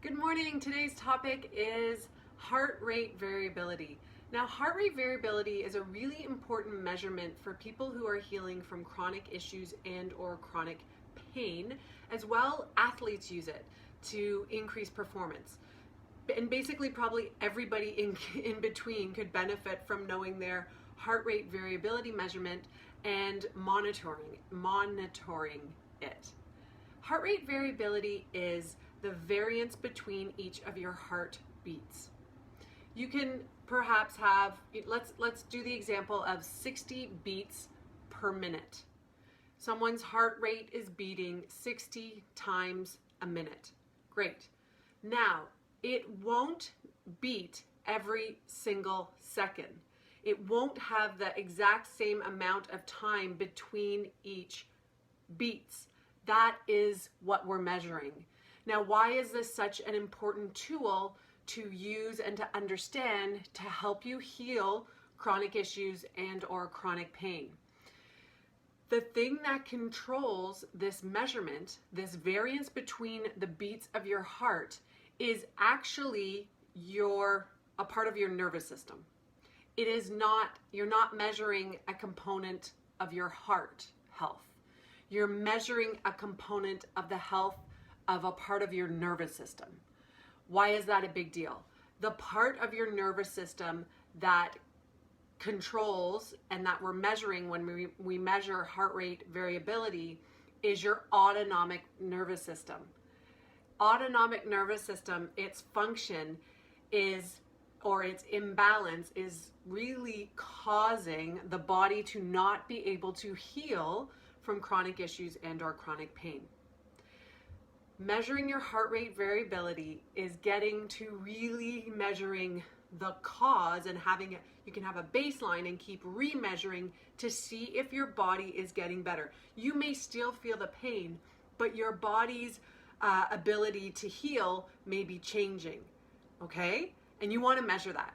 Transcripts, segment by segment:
Good morning. Today's topic is heart rate variability. Now, heart rate variability is a really important measurement for people who are healing from chronic issues and or chronic pain, as well athletes use it to increase performance. And basically probably everybody in between could benefit from knowing their heart rate variability measurement and monitoring it. Heart rate variability is the variance between each of your heart beats. You can perhaps have, let's do the example of 60 beats per minute. Someone's heart rate is beating 60 times a minute. Great. Now, it won't beat every single second. It won't have the exact same amount of time between each beats. That is what we're measuring. Now, why is this such an important tool to use and to understand to help you heal chronic issues and or chronic pain? The thing that controls this measurement, this variance between the beats of your heart, is actually a part of your nervous system. It is not, you're not measuring a component of your heart health. You're measuring a component of the health of a part of your nervous system. Why is that a big deal? The part of your nervous system that controls and that we're measuring when we measure heart rate variability is your autonomic nervous system. Autonomic nervous system, its function is, or its imbalance is really causing the body to not be able to heal from chronic issues and or chronic pain. Measuring your heart rate variability is getting to really measuring the cause and you can have a baseline and keep remeasuring to see if your body is getting better. You may still feel the pain, but your body's ability to heal may be changing, okay? And you want to measure that.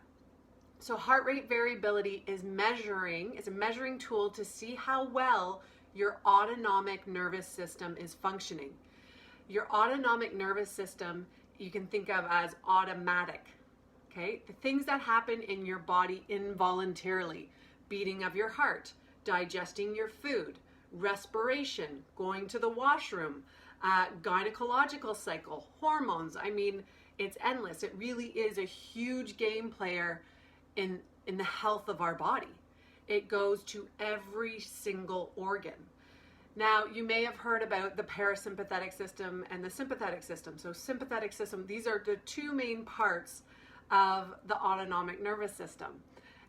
So heart rate variability is a measuring tool to see how well your autonomic nervous system is functioning. Your autonomic nervous system, you can think of as automatic, okay? The things that happen in your body involuntarily: beating of your heart, digesting your food, respiration, going to the washroom, gynecological cycle, hormones. I mean, it's endless. It really is a huge game player in the health of our body. It goes to every single organ. Now, you may have heard about the parasympathetic system and the sympathetic system. So sympathetic system, these are the two main parts of the autonomic nervous system.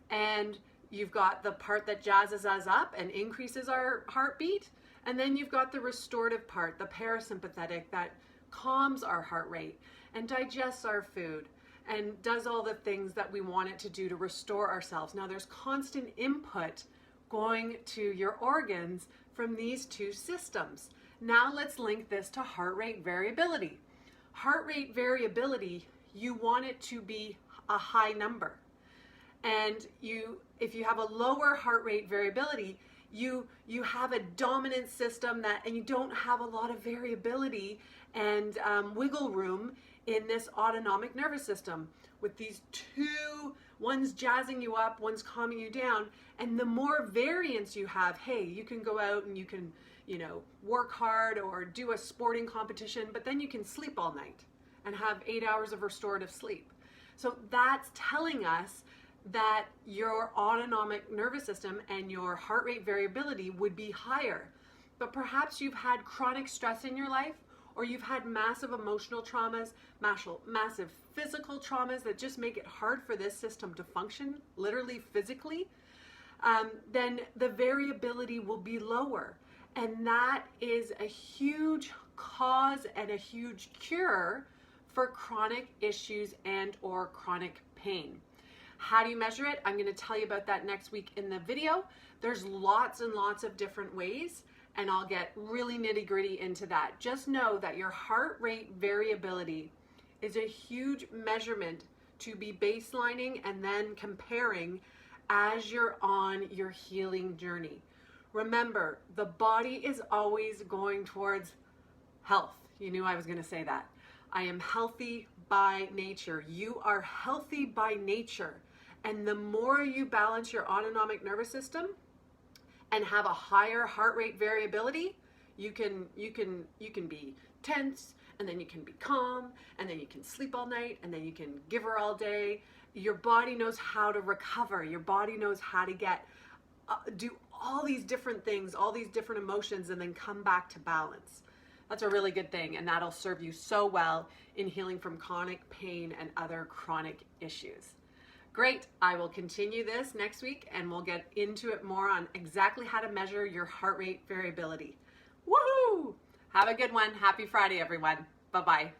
And you've got the part that jazzes us up and increases our heartbeat. And then you've got the restorative part, the parasympathetic, that calms our heart rate and digests our food and does all the things that we want it to do to restore ourselves. Now, there's constant input going to your organs from these two systems. Now let's link this to heart rate variability. Heart rate variability, you want it to be a high number. And if you have a lower heart rate variability, you have a dominant system and you don't have a lot of variability and wiggle room in this autonomic nervous system with these two, one's jazzing you up, one's calming you down. And the more variance you have, hey, you can go out and you can, work hard or do a sporting competition, but then you can sleep all night and have 8 hours of restorative sleep. So that's telling us that your autonomic nervous system and your heart rate variability would be higher. But perhaps you've had chronic stress in your life, or you've had massive emotional traumas, massive physical traumas that just make it hard for this system to function, literally physically, then the variability will be lower. And that is a huge cause and a huge cure for chronic issues and or chronic pain. How do you measure it? I'm going to tell you about that next week in the video. There's lots and lots of different ways, and I'll get really nitty-gritty into that. Just know that your heart rate variability is a huge measurement to be baselining and then comparing as you're on your healing journey. Remember, the body is always going towards health. You knew I was going to say that. I am healthy by nature. You are healthy by nature. And the more you balance your autonomic nervous system and have a higher heart rate variability, you can be tense, and then you can be calm, and then you can sleep all night, and then you can give her all day. Your body knows how to recover. Your body knows how to do all these different things, all these different emotions, and then come back to balance. That's a really good thing, and that'll serve you so well in healing from chronic pain and other chronic issues. Great. I will continue this next week, and we'll get into it more on exactly how to measure your heart rate variability. Woohoo! Have a good one. Happy Friday, everyone. Bye-bye.